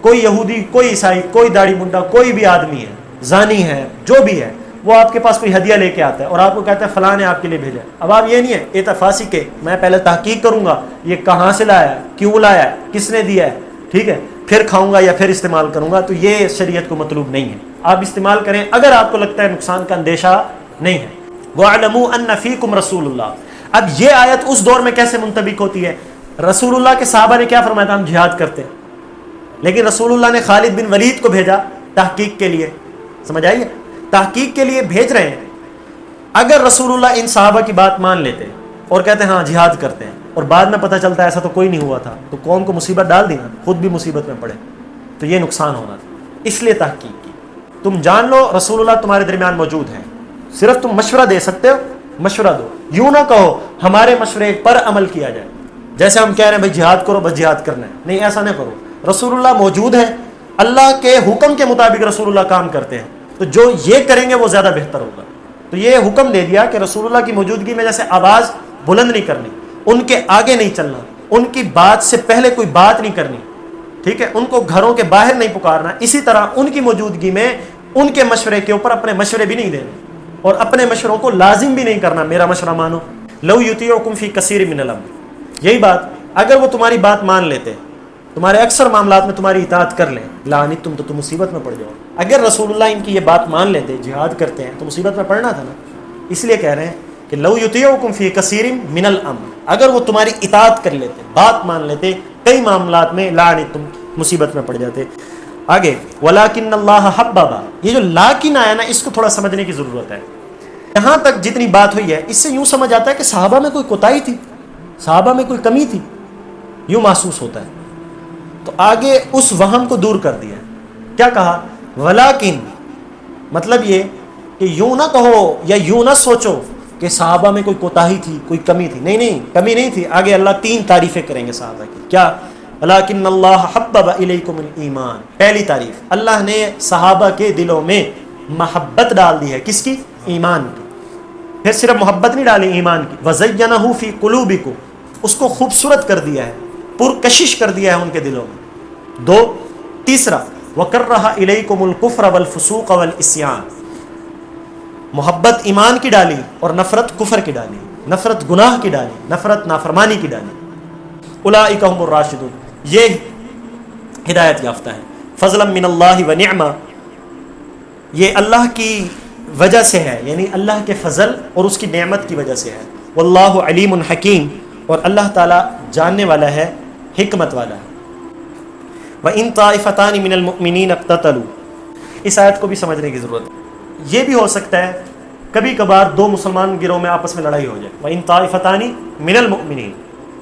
کوئی یہودی، کوئی عیسائی، کوئی داڑھی منڈا، کوئی بھی آدمی ہے، زانی ہے، جو بھی ہے، وہ آپ کے پاس کوئی ہدیہ لے کے آتا ہے اور آپ کو کہتا ہے فلاں نے آپ کے لیے بھیجا ہے۔ اب آپ یہ نہیں ہے یہ تو فاسق ہے، میں پہلے تحقیق کروں گا یہ کہاں سے لایا ہے، کیوں لایا ہے، کس نے دیا ہے، ٹھیک ہے، پھر کھاؤں گا یا پھر استعمال کروں گا، تو یہ شریعت کو مطلوب نہیں ہے۔ آپ استعمال کریں اگر آپ کو لگتا ہے نقصان کا اندیشہ نہیں ہے۔ وَاعْلَمُوا أَنَّ فِيكُمْ رَسُولُ اللَّهِ، اب یہ آیت اس دور میں کیسے منطبق ہوتی ہے؟ رسول اللہ کے صحابہ نے کیا فرمایا تھا؟ ہم جہاد کرتے ہیں، لیکن رسول اللہ نے خالد بن ولید کو بھیجا تحقیق کے لیے، سمجھ آئیے، تحقیق کے لیے بھیج رہے ہیں۔ اگر رسول اللہ ان صحابہ کی بات مان لیتے اور کہتے ہیں ہاں جہاد کرتے ہیں، اور بعد میں پتہ چلتا ہے ایسا تو کوئی نہیں ہوا تھا، تو قوم کو مصیبت ڈال دی نا، خود بھی مصیبت میں پڑے، تو یہ نقصان ہونا تھا، اس لیے تحقیق کی۔ تم جان لو رسول اللہ تمہارے درمیان موجود ہیں، صرف تم مشورہ دے سکتے ہو، مشورہ دو، یوں نہ کہو ہمارے مشورے پر عمل کیا جائے، جیسے ہم کہہ رہے ہیں بھائی جہاد کرو بس جہاد کرنا ہے، نہیں ایسا نہ کرو۔ رسول اللہ موجود ہیں، اللہ کے حکم کے مطابق رسول اللہ کام کرتے ہیں، تو جو یہ کریں گے وہ زیادہ بہتر ہوگا۔ تو یہ حکم دے دیا کہ رسول اللہ کی موجودگی میں جیسے آواز بلند نہیں کرنی، ان کے آگے نہیں چلنا، ان کی بات سے پہلے کوئی بات نہیں کرنی، ٹھیک ہے، ان کو گھروں کے باہر نہیں پکارنا، اسی طرح ان کی موجودگی میں ان کے مشورے کے اوپر اپنے مشورے بھی نہیں دینے، اور اپنے مشوروں کو لازم بھی نہیں کرنا، میرا مشورہ مانو۔ لو یطیعکم فی کثیر من الامر، یہی بات، اگر وہ تمہاری بات مان لیتے، تمہارے اکثر معاملات میں تمہاری اطاعت کر لیں، لعنتم، تو تم مصیبت میں پڑ جاؤ۔ اگر رسول اللہ ان کی یہ بات مان لیتے جہاد کرتے ہیں تو مصیبت میں پڑنا تھا نا. اس لیے کہہ رہے ہیں کہ لو یطیعکم فی کثیر من الامر، اگر وہ تمہاری اطاعت کر لیتے، بات مان لیتے، کئی معاملات میں لعنتم مصیبت میں پڑ جاتے. آگے ولکن اللہ حبب، یہ جو لاکن آیا نا اس کو تھوڑا سمجھنے کی ضرورت ہے. یہاں تک جتنی بات ہوئی ہے اس سے یوں سمجھ آتا ہے کہ صحابہ میں کوئی کوتاہی تھی، صحابہ میں کوئی کمی تھی، یوں محسوس ہوتا ہے. تو آگے اس وہم کو دور کر دیا. کیا کہا؟ ولیکن، مطلب یہ کہ یوں نہ کہو یا یوں نہ سوچو کہ صحابہ میں کوئی کوتاہی تھی، کوئی کمی تھی. نہیں نہیں، کمی نہیں تھی. آگے اللہ 3 تعریفیں کریں گے صحابہ کی. کیا؟ ولیکن اللہ حبب الیکم الایمان. پہلی تعریف، اللہ نے صحابہ کے دلوں میں محبت ڈال دی ہے. کس کی؟ ایمان کی. پھر صرف محبت نہیں ڈالی، ایمان کی. وزینہ فی قلوبکم، اس کو خوبصورت کر دیا ہے، پرکشش کر دیا ہے ان کے دلوں میں. 2. تیسرا وکرہ الیکم الکفر والفسوق والعصیان، محبت ایمان کی ڈالی اور نفرت کفر کی ڈالی، نفرت گناہ کی ڈالی، نفرت نافرمانی کی ڈالی. اولئک هم الراشدون، یہ ہدایت یافتہ ہے. فضلا من اللہ ونعمہ، یہ اللہ کی وجہ سے ہے، یعنی اللہ کے فضل اور اس کی نعمت کی وجہ سے ہے. واللہ علیم حکیم، اور اللہ تعالیٰ جاننے والا ہے، حکمت والا ہے. وَإِن طَائِفَتَانِ مِنَ الْمُؤْمِنِينَ اقْتَتَلُوا، اس آیت کو بھی سمجھنے کی ضرورت ہے. یہ بھی ہو سکتا ہے کبھی کبھار 2 مسلمان گروہ میں آپس میں لڑائی ہو جائے. وَإِن طَائِفَتَانِ مِنَ الْمُؤْمِنِينَ،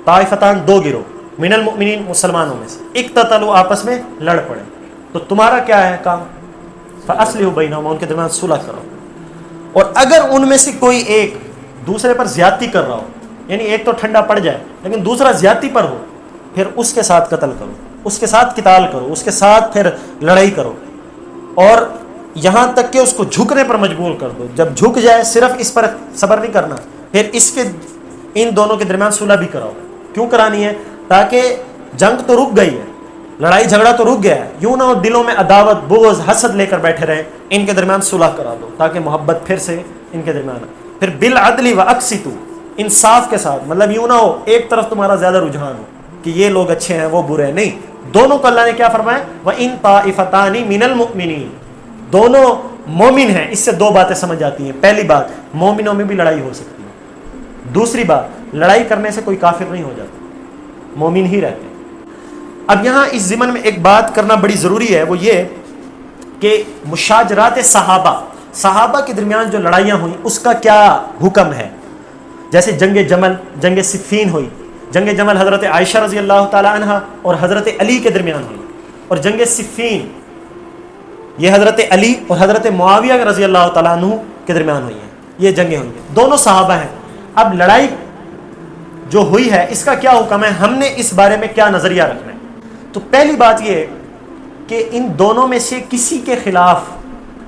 طائفتان 2 گروہ، من المؤمنین مسلمانوں میں سے، اقتتلوا آپس میں لڑ پڑے، تو تمہارا کیا ہے کام؟ فَأَصْلِحُوا بَيْنَهُمَا، ان کے درمیان صلح کرو. اور اگر ان میں سے کوئی ایک دوسرے پر زیادتی کر رہا ہو، یعنی ایک تو ٹھنڈا پڑ جائے لیکن دوسرا زیادتی پر ہو، پھر اس کے ساتھ قتل کرو، اس کے ساتھ قتال کرو، اس کے ساتھ پھر لڑائی کرو، اور یہاں تک کہ اس کو جھکنے پر مجبور کر دو. جب جھک جائے صرف اس پر صبر نہیں کرنا، پھر اس کے ان دونوں کے درمیان صلح بھی کراؤ. کیوں کرانی ہے؟ تاکہ جنگ تو رک گئی ہے، لڑائی جھگڑا تو رک گیا ہے، یوں نہ دلوں میں عداوت بغض حسد لے کر بیٹھے رہیں. ان کے درمیان صلح کرا دو تاکہ محبت پھر سے ان کے درمیان. پھر بالعدل واقسطوا، انصاف کے ساتھ، مطلب یوں نہ ہو ایک طرف تمہارا زیادہ رجحان ہو کہ یہ لوگ اچھے ہیں وہ برے ہیں، نہیں، دونوں کو اللہ نے کیا فرمایا؟ وَإِن طَائِفَتَانِ مِنَ الْمُؤْمِنِينَ، دونوں مومن ہیں. اس سے 2 باتیں سمجھ آتی ہیں. پہلی بات، مومنوں میں بھی لڑائی ہو سکتی ہے. دوسری بات، لڑائی کرنے سے کوئی کافر نہیں ہو جاتا، مومن ہی رہتے ہیں. اب یہاں اس ضمن میں ایک بات کرنا بڑی ضروری ہے، وہ یہ کہ مشاجرات صحابہ کے درمیان جو لڑائیاں ہوئیں اس کا کیا حکم ہے. جیسے جنگ جمل، جنگ صفین ہوئی. جنگ جمل حضرت عائشہ رضی اللہ تعالی عنہ اور حضرت علی کے درمیان ہوئی، اور جنگ صفین یہ حضرت علی اور حضرت معاویہ رضی اللہ تعالیٰ عنہ کے درمیان ہوئی ہیں. یہ جنگیں ہوئی ہیں، دونوں صحابہ ہیں. اب لڑائی جو ہوئی ہے اس کا کیا حکم ہے، ہم نے اس بارے میں کیا نظریہ رکھنا ہے؟ تو پہلی بات یہ کہ ان دونوں میں سے کسی کے خلاف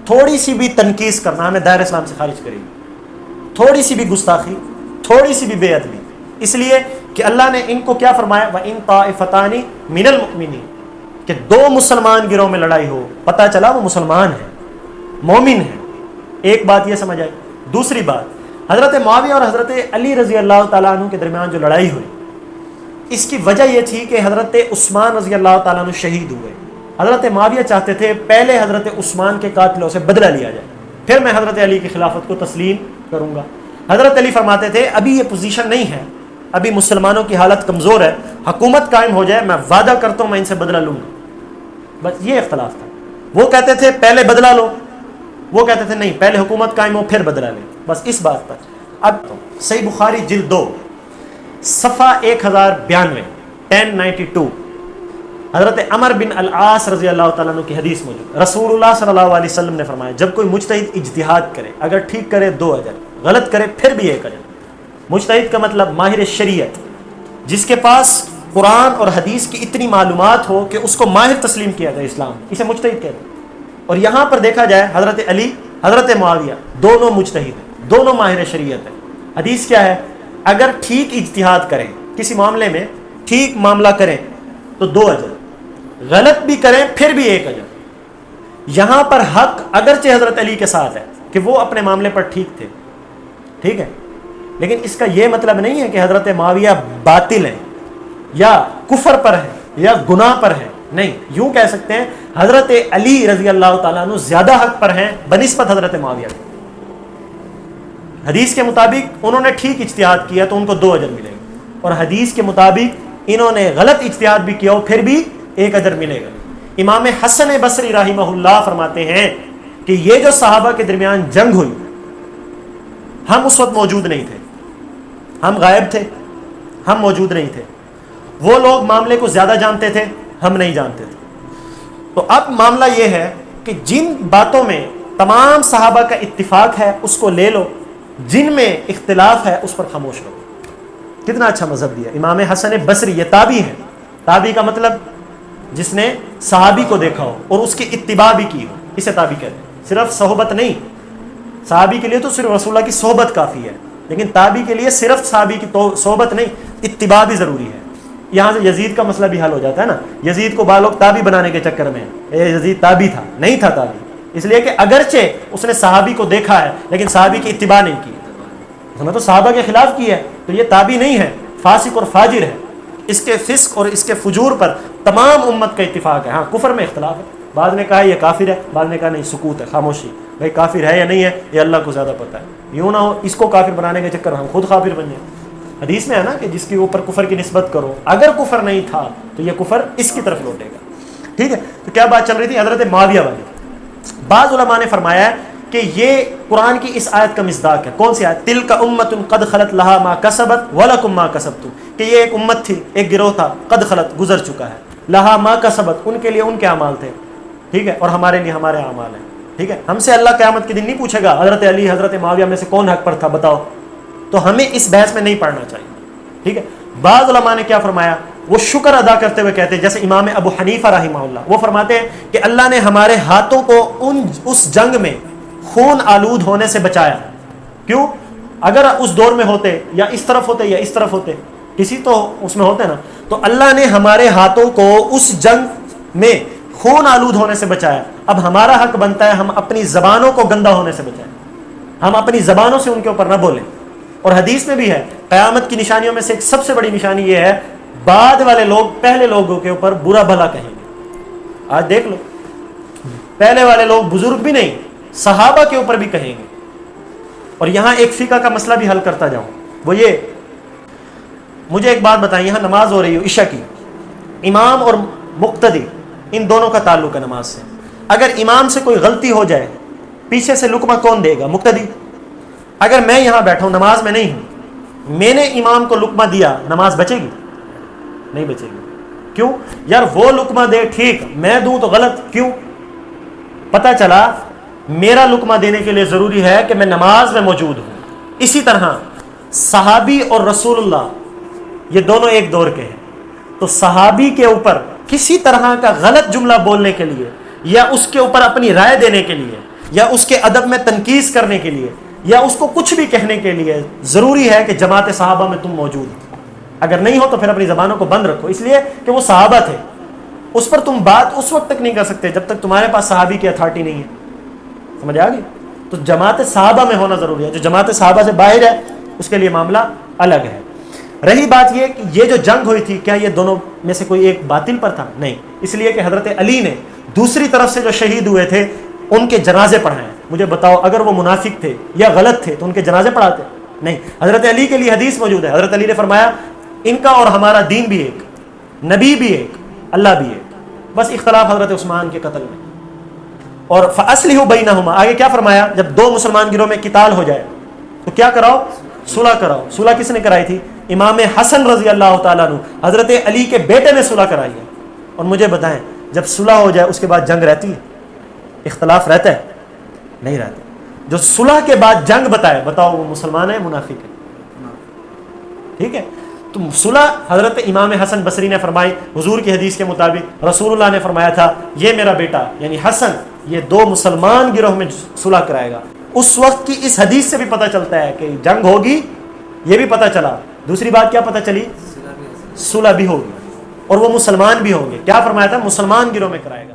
تھوڑی سی بھی تنقیص کرنا ہمیں دائرہ اسلام سے خارج کرے گی. تھوڑی سی بھی گستاخی، تھوڑی سی بھی بے ادبی. اس لیے کہ اللہ نے ان کو کیا فرمایا؟ وَإِن طَائِفَتَانِ مِنَ الْمُؤْمِنِينَ، کہ 2 مسلمان گروہ میں لڑائی ہو، پتہ چلا وہ مسلمان ہیں، مومن ہیں. ایک بات یہ سمجھ آئی. دوسری بات، حضرت معاویہ اور حضرت علی رضی اللہ تعالیٰ عنہ کے درمیان جو لڑائی ہوئی اس کی وجہ یہ تھی کہ حضرت عثمان رضی اللہ تعالیٰ عنہ شہید ہوئے. حضرت معاویہ چاہتے تھے پہلے حضرت عثمان کے قاتلوں سے بدلہ لیا جائے، پھر میں حضرت علی کی خلافت کو تسلیم کروں گا. حضرت علی فرماتے تھے ابھی یہ پوزیشن نہیں ہے، ابھی مسلمانوں کی حالت کمزور ہے، حکومت قائم ہو جائے میں وعدہ کرتا ہوں میں ان سے بدلہ لوں گا. بس یہ اختلاف تھا. وہ کہتے تھے پہلے بدلہ لو، وہ کہتے تھے نہیں پہلے حکومت قائم ہو پھر بدلہ لیں. بس اس بات پر. اب صحیح بخاری جلد 2 صفحہ 1092 1092 حضرت عمر بن العاص رضی اللہ تعالیٰ عنہ کی حدیث موجود. رسول اللہ صلی اللہ علیہ وسلم نے فرمایا جب کوئی مجتہد اجتہاد کرے، اگر ٹھیک کرے 2 اجر، غلط کرے پھر بھی 1 اجر. مجتہد کا مطلب ماہر شریعت، جس کے پاس قرآن اور حدیث کی اتنی معلومات ہو کہ اس کو ماہر تسلیم کیا جائے، اسلام اسے مجتہد کہتے ہیں. اور یہاں پر دیکھا جائے حضرت علی حضرت معاویہ دونوں مجتہد ہیں، دونوں ماہر شریعت ہیں. حدیث کیا ہے؟ اگر ٹھیک اجتہاد کریں کسی معاملے میں، ٹھیک معاملہ کریں تو 2 اجر، غلط بھی کریں پھر بھی 1 اجر. یہاں پر حق اگرچہ حضرت علی کے ساتھ ہے کہ وہ اپنے معاملے پر ٹھیک تھے، ٹھیک ہے، لیکن اس کا یہ مطلب نہیں ہے کہ حضرت معاویہ باطل ہیں یا کفر پر ہیں یا گناہ پر ہیں. نہیں، یوں کہہ سکتے ہیں حضرت علی رضی اللہ تعالیٰ عنہ زیادہ حق پر ہیں بنسبت حضرت معاویہ کے. حدیث کے مطابق انہوں نے ٹھیک اجتہاد کیا تو ان کو 2 اجر ملے گا, اور حدیث کے مطابق انہوں نے غلط اجتہاد بھی کیا ہو پھر بھی 1 اجر ملے گا. امام حسن بصری رحمہ اللہ فرماتے ہیں کہ یہ جو صحابہ کے درمیان جنگ ہوئی, ہم اس وقت موجود نہیں تھے, ہم غائب تھے, ہم موجود نہیں تھے. وہ لوگ معاملے کو زیادہ جانتے تھے, ہم نہیں جانتے تھے. تو اب معاملہ یہ ہے کہ جن باتوں میں تمام صحابہ کا اتفاق ہے اس کو لے لو, جن میں اختلاف ہے اس پر خاموش رہو. کتنا اچھا مذہب دیا امام حسن بصری. یہ تابعی ہے. تابعی کا مطلب جس نے صحابی کو دیکھا ہو اور اس کی اتباع بھی کی ہو, اسے تابعی کہتے ہیں. صرف صحبت نہیں, صحابی کے لیے تو صرف رسول اللہ کی صحبت کافی ہے, لیکن تابعی کے لیے صرف صحابی کی صحبت نہیں, اتباع بھی ضروری ہے. یہاں سے یزید کا مسئلہ بھی حل ہو جاتا ہے نا. یزید کو بعض لوگ تابعی بنانے کے چکر میں, یزید تابعی تھا, نہیں تھا تابعی, اس لیے کہ اگرچہ اس نے صحابی کو دیکھا ہے لیکن صحابی کی اتباع نہیں کی, اس نے تو صحابہ کے خلاف کی ہے, تو یہ تابعی نہیں ہے, فاسق اور فاجر ہے. اس کے فسق اور اس کے فجور پر تمام امت کا اتفاق ہے. ہاں کفر میں اختلاف ہے, بعض نے کہا یہ کافر ہے, بعض نے کہا نہیں, سکوت ہے, خاموشی. بھائی کافر ہے یا نہیں ہے یہ اللہ کو زیادہ پتہ ہے. یوں نہ ہو اس کو کافر بنانے کے چکر ہم خود کافر بن جائیں. حدیث میں ہے نا کہ جس کے اوپر کفر کی نسبت کرو, اگر کفر نہیں تھا تو یہ کفر اس کی طرف لوٹے گا. ٹھیک ہے, تو کیا بات چل رہی تھی حضرت معاویہ والی. بعض علماء نے فرمایا ہے کہ یہ قرآن کی اس آیت کا مصداق ہے. کون سی آیت؟ تلک امۃ قد خلت لہا ما کسبت ولکم ما کسبتم, کہ یہ ایک امت تھی, ایک گروہ تھا, قد خلت گزر چکا ہے, لہا ما کسبت ان کے لیے ان کے اعمال تھے, ٹھیک ہے, اور ہمارے لیے ہمارے اعمال ہیں. ٹھیک ہے, ہم سے اللہ قیامت کے دن نہیں پوچھے گا حضرت علی حضرت معاویہ میں سے کون حق پر تھا بتاؤ, تو ہمیں اس بحث میں نہیں پڑھنا چاہیے. ٹھیک ہے. بعض علماء نے کیا فرمایا, وہ شکر ادا کرتے ہوئے کہتے ہیں, جیسے امام ابو حنیفہ رحمہ اللہ, وہ فرماتے ہیں کہ اللہ نے ہمارے ہاتھوں کو اس جنگ میں خون آلود ہونے سے بچایا. کیوں؟ اگر اس دور میں ہوتے یا اس طرف ہوتے یا اس طرف ہوتے, کسی تو اس میں ہوتے نا, تو اللہ نے ہمارے ہاتھوں کو اس جنگ میں خون آلود ہونے سے بچایا. اب ہمارا حق بنتا ہے ہم اپنی زبانوں کو گندا ہونے سے بچائیں, ہم اپنی زبانوں سے ان کے اوپر نہ بولیں. اور حدیث میں بھی ہے, قیامت کی نشانیوں میں سے ایک سب سے بڑی نشانی یہ ہے, بعد والے لوگ پہلے لوگوں کے اوپر برا بھلا کہیں گے. آج دیکھ لو, پہلے والے لوگ بزرگ بھی نہیں, صحابہ کے اوپر بھی کہیں گے. اور یہاں ایک فقہ کا مسئلہ بھی حل کرتا جاؤں, وہ یہ, مجھے ایک بات بتائیں, یہاں نماز ہو رہی ہو عشاء کی, امام اور مقتدی ان دونوں کا تعلق ہے نماز سے. اگر امام سے کوئی غلطی ہو جائے, پیچھے سے لقمہ کون دے گا؟ مقتدی. اگر میں یہاں بیٹھا ہوں, نماز میں نہیں ہوں, میں نے امام کو لقمہ دیا, نماز بچے گی؟ نہیں بچے گی. کیوں؟ یار وہ لقمہ دے ٹھیک, میں دوں تو غلط. کیوں؟ پتہ چلا میرا لقمہ دینے کے لیے ضروری ہے کہ میں نماز میں موجود ہوں. اسی طرح صحابی اور رسول اللہ یہ دونوں ایک دور کے ہیں, تو صحابی کے اوپر کسی طرح کا غلط جملہ بولنے کے لیے, یا اس کے اوپر اپنی رائے دینے کے لیے, یا اس کے ادب میں تنقید کرنے کے لیے, یا اس کو کچھ بھی کہنے کے لیے ضروری ہے کہ جماعت صحابہ میں تم موجود ہو. اگر نہیں ہو تو پھر اپنی زبانوں کو بند رکھو, اس لیے کہ وہ صحابہ تھے. اس پر تم بات اس وقت تک نہیں کر سکتے جب تک تمہارے پاس صحابی کی اتھارٹی نہیں ہے. سمجھ آ گئی؟ تو جماعت صحابہ میں ہونا ضروری ہے. جو جماعت صحابہ سے باہر ہے اس کے لیے معاملہ الگ ہے. رہی بات یہ کہ یہ جو جنگ ہوئی تھی, کیا یہ دونوں میں سے کوئی ایک باطل پر تھا؟ نہیں, اس لیے کہ حضرت علی نے دوسری طرف سے جو شہید ہوئے تھے ان کے جنازے پڑھائے. مجھے بتاؤ, اگر وہ منافق تھے یا غلط تھے تو ان کے جنازے پڑھاتے؟ نہیں. حضرت علی کے لیے حدیث موجود ہے, حضرت علی نے فرمایا ان کا اور ہمارا دین بھی ایک, نبی بھی ایک, اللہ بھی ایک, بس اختلاف حضرت عثمان کے قتل میں. اور فَأَصْلِحُوا بَيْنَهُمَا, آگے کیا فرمایا, جب دو مسلمان گروہ میں قتال ہو جائے تو کیا کراؤ؟ صلح کراؤ. صلح کس نے کرائی تھی؟ امام حسن رضی اللہ تعالیٰ عنہ, حضرت علی کے بیٹے نے صلح کرائی ہے. اور مجھے بتائیں, جب صلح ہو جائے اس کے بعد جنگ رہتی ہے؟ اختلاف رہتا ہے؟ نہیں رہتا. جو صلح کے بعد جنگ بتائے, بتاؤ وہ مسلمان ہے منافق ہے؟ ٹھیک ہے. تو صلح حضرت امام حسن بصری نے فرمائی, حضور کی حدیث کے مطابق رسول اللہ نے فرمایا تھا یہ میرا بیٹا یعنی حسن یہ دو مسلمان گروہ میں صلح کرائے گا. اس وقت کی اس حدیث سے بھی پتہ چلتا ہے کہ جنگ ہوگی, یہ بھی پتہ چلا. دوسری بات کیا پتہ چلی؟ صلح بھی ہوگی اور وہ مسلمان بھی ہوں گے. کیا فرمایا تھا؟ مسلمان گروہ میں کرائے گا.